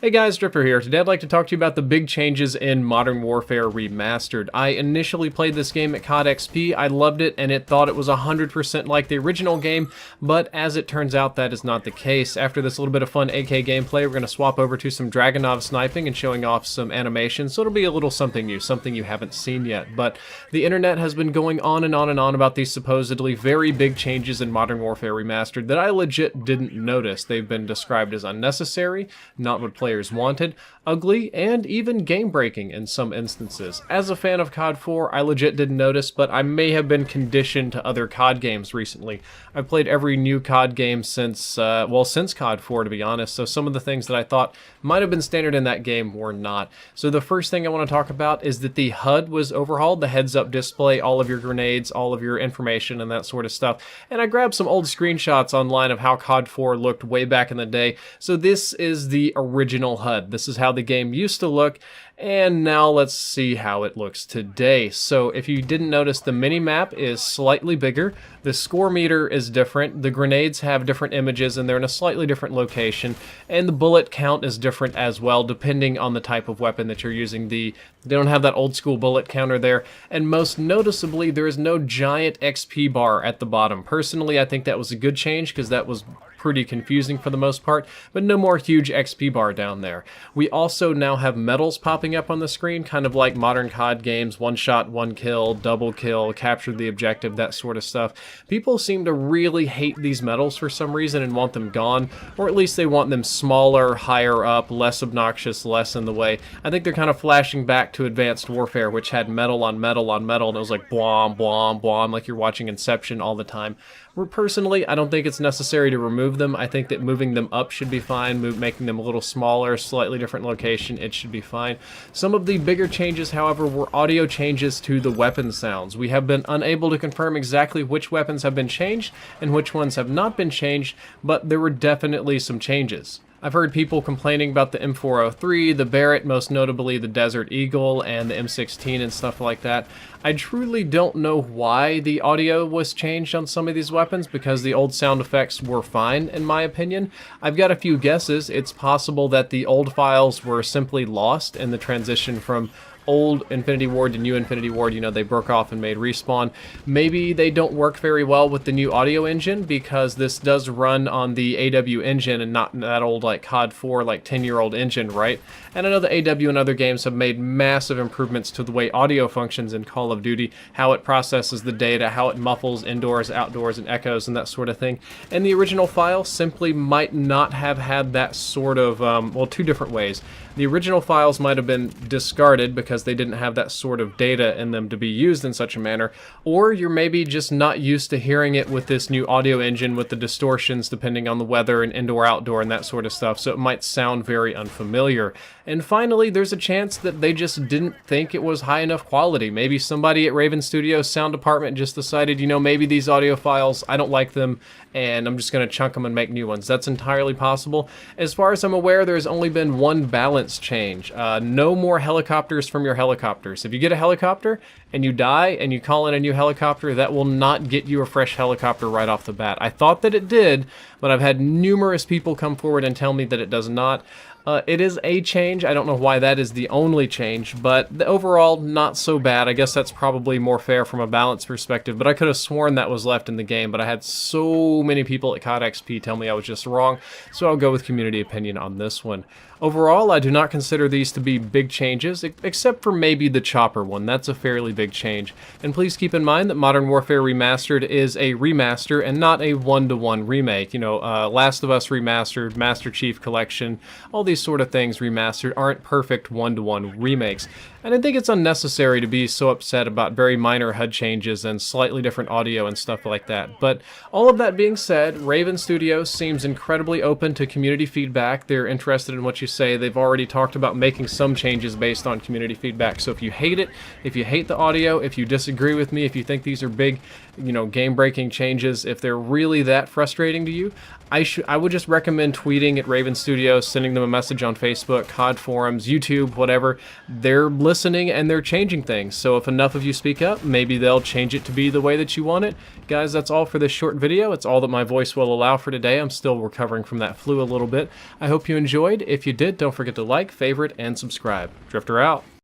Hey guys, Drifter here. Today I'd like to talk to you about the big changes in Modern Warfare Remastered. I initially played this game at COD XP, I loved it, and it thought it was 100% like the original game, but as it turns out that is not the case. After this little bit of fun AK gameplay, we're going to swap over to some Dragunov sniping and showing off some animations, so it'll be a little something new, something you haven't seen yet. But the internet has been going on and on and on about these supposedly very big changes in Modern Warfare Remastered that I legit didn't notice. They've been described as unnecessary, not what players wanted, ugly, and even game-breaking in some instances. As a fan of COD 4, I legit didn't notice, but I may have been conditioned to other COD games recently. I've played every new COD game since COD 4, to be honest, so some of the things that I thought might have been standard in that game were not. So the first thing I want to talk about is that the HUD was overhauled, the heads-up display, all of your grenades, all of your information, and that sort of stuff. And I grabbed some old screenshots online of how COD 4 looked way back in the day, so this is the original HUD. This is how the game used to look, and now let's see how it looks today. So if you didn't notice, the mini-map is slightly bigger, the score meter is different, the grenades have different images and they're in a slightly different location, and the bullet count is different as well depending on the type of weapon that you're using. They don't have that old school bullet counter there, and most noticeably there is no giant XP bar at the bottom. Personally, I think that was a good change because that was pretty confusing for the most part, but no more huge XP bar down there. We also now have medals popping up on the screen, kind of like modern COD games, one shot, one kill, double kill, capture the objective, that sort of stuff. People seem to really hate these medals for some reason and want them gone, or at least they want them smaller, higher up, less obnoxious, less in the way. I think they're kind of flashing back to Advanced Warfare, which had medal on medal on medal, and it was like blom, blom, blom, like you're watching Inception all the time. Personally, I don't think it's necessary to remove them. I think that moving them up should be fine, making them a little smaller, slightly different location, it should be fine. Some of the bigger changes, however, were audio changes to the weapon sounds. We have been unable to confirm exactly which weapons have been changed and which ones have not been changed, but there were definitely some changes. I've heard people complaining about the M403, the Barrett, most notably the Desert Eagle, and the M16 and stuff like that. I truly don't know why the audio was changed on some of these weapons, because the old sound effects were fine, in my opinion. I've got a few guesses. It's possible that the old files were simply lost in the transition from old Infinity Ward to new Infinity Ward. You know, they broke off and made Respawn. Maybe they don't work very well with the new audio engine, because this does run on the AW engine and not that old like COD 4, like 10-year-old engine, right? And I know the AW and other games have made massive improvements to the way audio functions in Call of Duty, how it processes the data, how it muffles indoors, outdoors, and echoes, and that sort of thing. And the original file simply might not have had that sort of, well, two different ways. The original files might have been discarded because they didn't have that sort of data in them to be used in such a manner, or you're maybe just not used to hearing it with this new audio engine with the distortions depending on the weather and indoor, outdoor, and that sort of stuff, so it might sound very unfamiliar. And finally, there's a chance that they just didn't think it was high enough quality. Maybe somebody at Raven Studios sound department just decided, you know, maybe these audio files, I don't like them, and I'm just going to chunk them and make new ones. That's entirely possible. As far as I'm aware, there's only been one balance change. No more helicopters from your helicopters. If you get a helicopter and you die and you call in a new helicopter, that will not get you a fresh helicopter right off the bat. I thought that it did, but I've had numerous people come forward and tell me that it does not. It is a change. I don't know why that is the only change, but the overall, not so bad. I guess that's probably more fair from a balance perspective, but I could have sworn that was left in the game, but I had so many people at COD XP tell me I was just wrong, so I'll go with community opinion on this one. Overall, I do not consider these to be big changes, except for maybe the chopper one. That's a fairly big change. And please keep in mind that Modern Warfare Remastered is a remaster and not a one-to-one remake. You know, Last of Us Remastered, Master Chief Collection, all these sort of things remastered aren't perfect one-to-one remakes. And I think it's unnecessary to be so upset about very minor HUD changes and slightly different audio and stuff like that. But all of that being said, Raven Studios seems incredibly open to community feedback. They're interested in what you say. They've already talked about making some changes based on community feedback. So if you hate it, if you hate the audio, if you disagree with me, if you think these are big, you know, game-breaking changes, if they're really that frustrating to you, I would just recommend tweeting at Raven Studios, sending them a message on Facebook, COD forums, YouTube, whatever. They're listening and they're changing things. So if enough of you speak up, maybe they'll change it to be the way that you want it. Guys, that's all for this short video. It's all that my voice will allow for today. I'm still recovering from that flu a little bit. I hope you enjoyed. If you did, don't forget to like, favorite, and subscribe. Drifter out.